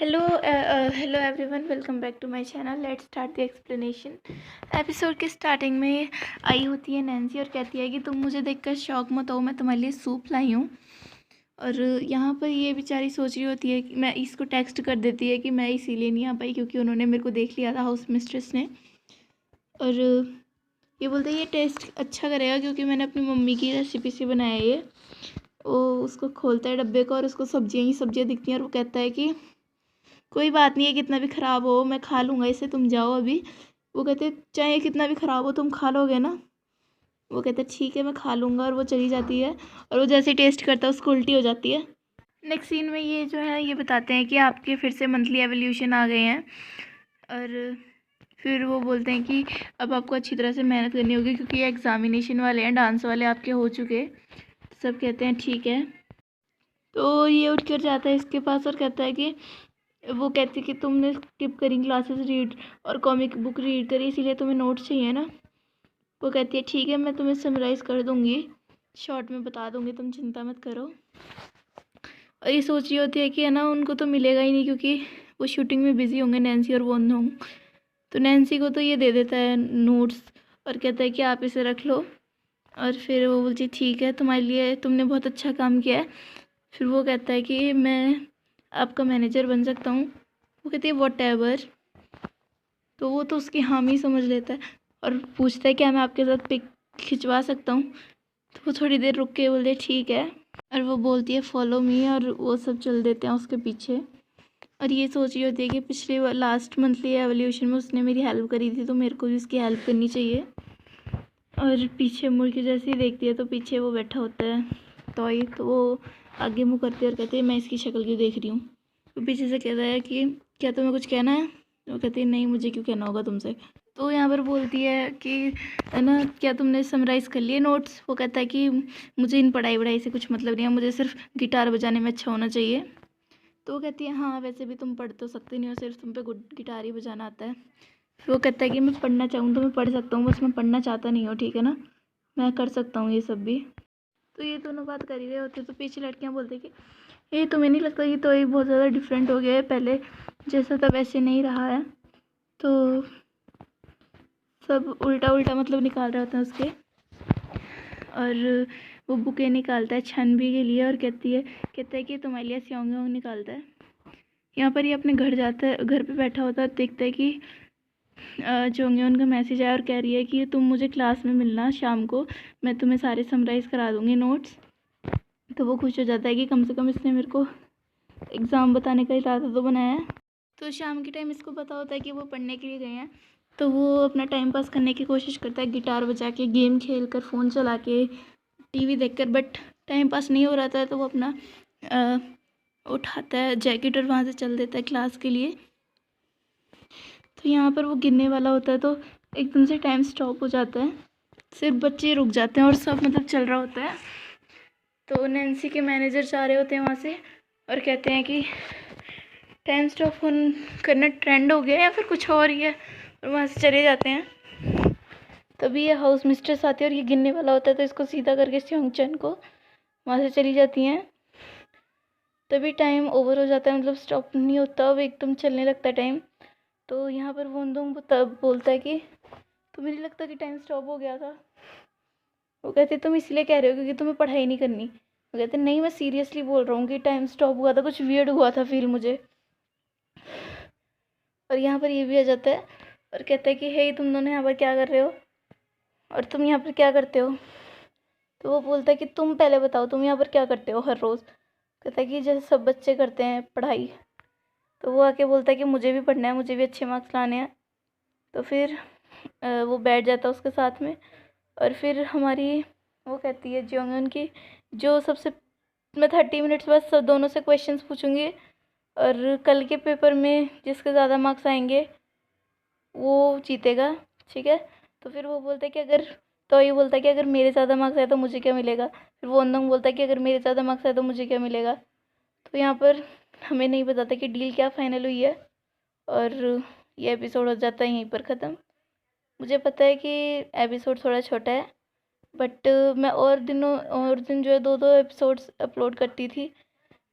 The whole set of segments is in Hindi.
Hello everyone, welcome back to my channel. Let's start the explanation. Episode के स्टार्टिंग में आई होती है नैन्सी और कहती है कि तुम मुझे देखकर शौक मत हो, मैं तुम्हारे लिए सूप लाई हूँ। और यहाँ पर ये बेचारी सोच रही होती है कि मैं इसको टेक्स्ट कर देती है कि मैं इसीलिए नहीं आ पाई क्योंकि उन्होंने मेरे को देख लिया था, हाउस मिस्ट्रेस ने। और ये बोलते हैं ये टेस्ट अच्छा करेगा क्योंकि मैंने अपनी मम्मी की रेसिपी से बनाया है ये। वो उसको खोलता है डब्बे को और उसको सब्जियाँ ही सब्जियाँ दिखती हैं और वो कहता है कि कोई बात नहीं है, कितना भी ख़राब हो मैं खा लूँगा इसे, तुम जाओ अभी। वो कहते चाहे कितना भी ख़राब हो तुम खा लोगे ना। वो कहते ठीक है मैं खा लूँगा, और वो चली जाती है। और वो जैसे टेस्ट करता है उसको उल्टी हो जाती है। नेक्स्ट सीन में ये जो है ये बताते हैं कि आपके फिर से मंथली एवोल्यूशन आ गए हैं। और फिर वो बोलते हैं कि अब आपको अच्छी तरह से मेहनत करनी होगी क्योंकि ये एग्ज़ामिनेशन वाले हैं, डांस वाले आपके हो चुके। सब कहते हैं ठीक है। तो ये उठ कर जाता है इसके पास और कहता है कि वो कहती है कि तुमने स्किप करी क्लासेस रीड और कॉमिक बुक रीड करी इसीलिए तुम्हें नोट्स चाहिए ना। वो कहती है ठीक है मैं तुम्हें समराइज़ कर दूँगी, शॉर्ट में बता दूँगी, तुम चिंता मत करो। और ये सोच रही होती है कि है ना उनको तो मिलेगा ही नहीं क्योंकि वो शूटिंग में बिज़ी होंगे नैन्सी और वोन होंगे। तो नैन्सी को तो ये दे देता है नोट्स और कहता है कि आप इसे रख लो। और फिर वो बोलती ठीक है तुम्हारे लिए, तुमने बहुत अच्छा काम किया है। फिर वो कहता है कि मैं आपका मैनेजर बन सकता हूँ। वो कहती है वॉट एवर। तो वो तो उसकी हामी समझ लेता है और पूछता है क्या मैं आपके साथ पिक खिंचवा सकता हूँ। तो वो थोड़ी देर रुक के बोलते ठीक है, और वो बोलती है फॉलो मी, और वो सब चल देते हैं उसके पीछे। और ये सोच रही होती है कि पिछले लास्ट मंथली एवोल्यूशन में उसने मेरी हेल्प करी थी तो मेरे को भी उसकी हेल्प करनी चाहिए। और पीछे मुड़ के जैसे ही देखती है तो पीछे वो बैठा होता है तो वो आगे मुँह करती है और कहती है मैं इसकी शक्ल क्यों देख रही हूँ। तो पीछे से कहता है कि क्या तुम्हें कुछ कहना है। वो कहती है नहीं, मुझे क्यों कहना होगा तुमसे। तो यहाँ पर बोलती है कि है ना क्या तुमने समराइज़ कर लिए नोट्स। वो कहता है कि मुझे इन पढ़ाई वढ़ाई से कुछ मतलब नहीं है, मुझे सिर्फ गिटार बजाने में अच्छा होना चाहिए। तो वो कहती है हाँ वैसे भी तुम पढ़ तो सकती नहीं हो, सिर्फ तुम पे गुड गिटार ही बजाना आता है। फिर वो कहता है कि मैं पढ़ना चाहूँ तो मैं पढ़ सकता हूँ, बस मैं पढ़ना चाहता नहीं हूँ, ठीक है ना, मैं कर सकता हूँ ये सब भी। तो ये दोनों बात कर ही रहे होते तो पीछे लड़कियाँ बोलती कि ये तुम्हें नहीं लगता कि तो ये बहुत ज़्यादा डिफरेंट हो गया है, पहले जैसा था वैसे नहीं रहा है। तो सब उल्टा उल्टा मतलब निकाल रहे होते हैं उसके। और वो बुकें निकालता है छनबी के लिए और कहता है कि तुम्हारे लिए स्योंग निकालता है। यहाँ पर ये अपने घर जाता है, घर पे बैठा होता है, देखता है कि जोंगयोन का मैसेज आया और कह रही है कि तुम मुझे क्लास में मिलना शाम को, मैं तुम्हें सारे समराइज़ करा दूँगी नोट्स। तो वो खुश हो जाता है कि कम से कम इसने मेरे को एग्ज़ाम बताने का इरादा तो बनाया है। तो शाम के टाइम इसको पता होता है कि वो पढ़ने के लिए गए हैं, तो वो अपना टाइम पास करने की कोशिश करता है, गिटार बजा के, गेम खेल कर, फ़ोन चला के, टीवी देखकर। बट टाइम पास नहीं हो रहा था तो वो अपना उठाता है जैकेट और वहाँ से चल देता है क्लास के लिए। तो यहाँ पर वो गिरने वाला होता है तो एकदम से टाइम स्टॉप हो जाता है, सिर्फ बच्चे रुक जाते हैं और सब मतलब चल रहा होता है। तो नैन्सी के मैनेजर जा रहे होते हैं वहाँ से और कहते हैं कि टाइम स्टॉप करना ट्रेंड हो गया या फिर कुछ और ही है, और वहाँ से चले जाते हैं। तभी ये हाउस मिस्ट्रेस आती है और ये गिरने वाला होता है तो इसको सीधा करके स्योंगचन को वहाँ से चली जाती हैं। तभी टाइम ओवर हो जाता है, मतलब स्टॉप नहीं होता, अब एकदम चलने लगता है टाइम। तो यहाँ पर वोंदोंग तब बोलता है कि तुम्हें नहीं लगता कि टाइम स्टॉप हो गया था। वो कहते तुम इसलिए कह रहे हो क्योंकि तुम्हें पढ़ाई नहीं करनी। वो कहते नहीं मैं सीरियसली बोल रहा हूँ कि टाइम स्टॉप हुआ था, कुछ वियर्ड हुआ था फील मुझे। और यहाँ पर ये भी आ जाता है और कहता है कि हे तुम दोनों यहाँ पर क्या कर रहे हो और तुम यहाँ पर क्या करते हो। तो वो बोलता है कि तुम पहले बताओ तुम यहाँ पर क्या करते हो हर रोज़। कहता है कि जैसे सब बच्चे करते हैं पढ़ाई। तो वो आके बोलता है कि मुझे भी पढ़ना है, मुझे भी अच्छे मार्क्स लाने हैं। तो फिर वो बैठ जाता है उसके साथ में। और फिर हमारी वो कहती है जियोंगन की जो सबसे मैं 30 मिनट्स बाद सब दोनों से क्वेश्चंस पूछूंगी और कल के पेपर में जिसके ज़्यादा मार्क्स आएंगे वो जीतेगा, ठीक है। तो फिर वो बोलता है कि अगर तो ये बोलता है कि अगर मेरे ज़्यादा मार्क्स आए तो मुझे क्या मिलेगा। फिर वो अंदंग बोलता है कि अगर मेरे ज़्यादा मार्क्स आए तो मुझे क्या मिलेगा। तो यहाँ पर हमें नहीं बताता कि डील क्या फाइनल हुई है और ये एपिसोड हो जाता है यहीं पर ख़त्म। मुझे पता है कि एपिसोड थोड़ा छोटा है बट मैं और दिन जो है 2-2 एपिसोड्स अपलोड करती थी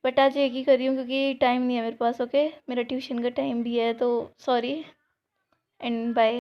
बट आज एक ही कर रही हूँ क्योंकि टाइम नहीं है मेरे पास। ओके, मेरा ट्यूशन का टाइम भी है, तो सॉरी एंड बाय।